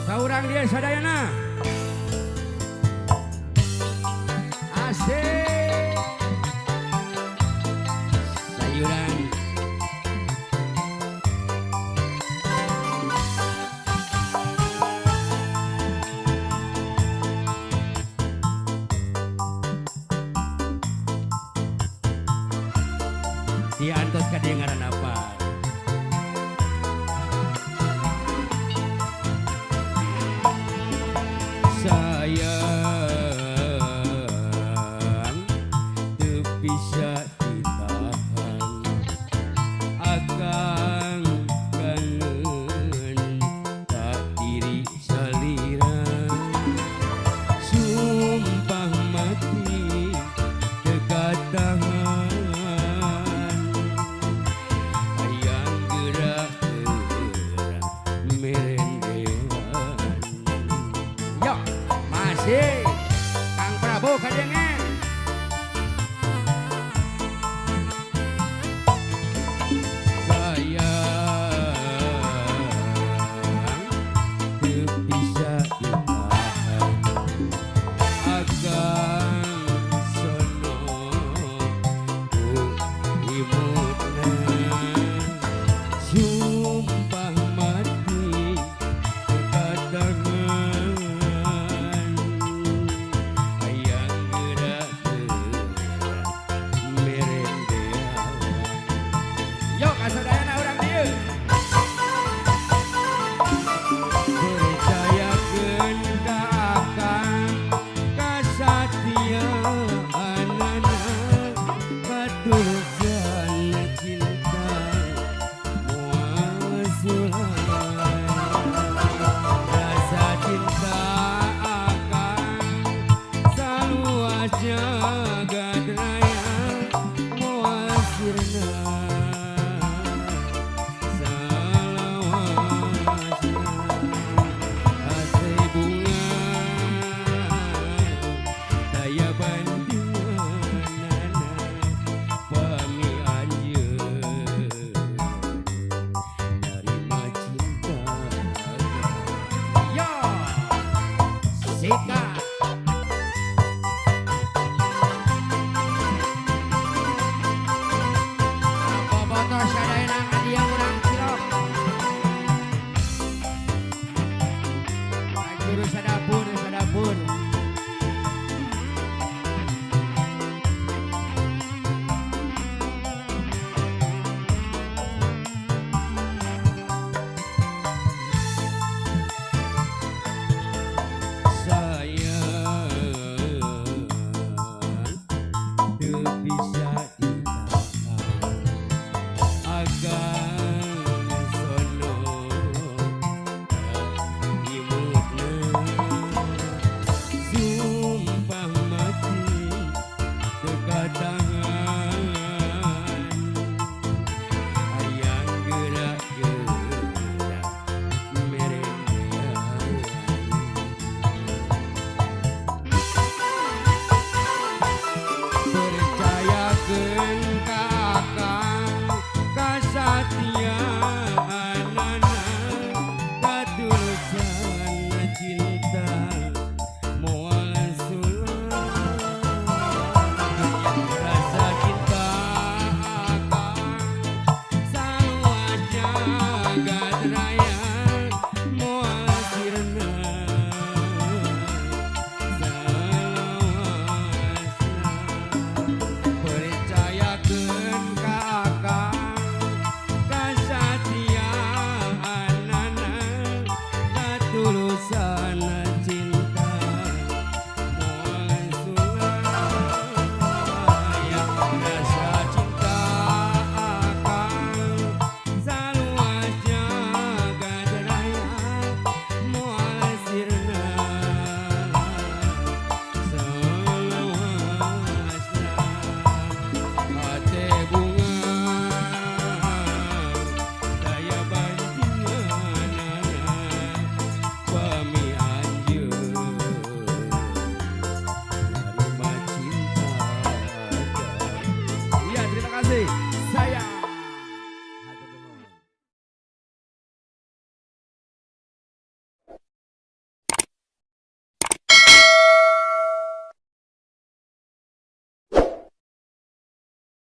Saurang dia sadayana. Asik. Sayuran. Diantos kadengaran apa? Sayang teu bisa ditahan, akang kangen tak diri salira, sumpah mati teu katahan, hayang gerak-gerak merendean. Yo, masih Kang Prabu kadengen. Sayang teu bisa ditahan, akang sono ku imutna, sumpah mati katakan, hayang gerak-gerak merendean. Yo kasadayana urang dieu. Percayakeun ka akang kasatiaanana, katulusan cinta moal sulai. Rasa cinta akang saluas jagat raya moal sirna. Sika bobotoh sadayana dia urang cilok. Juru sadayana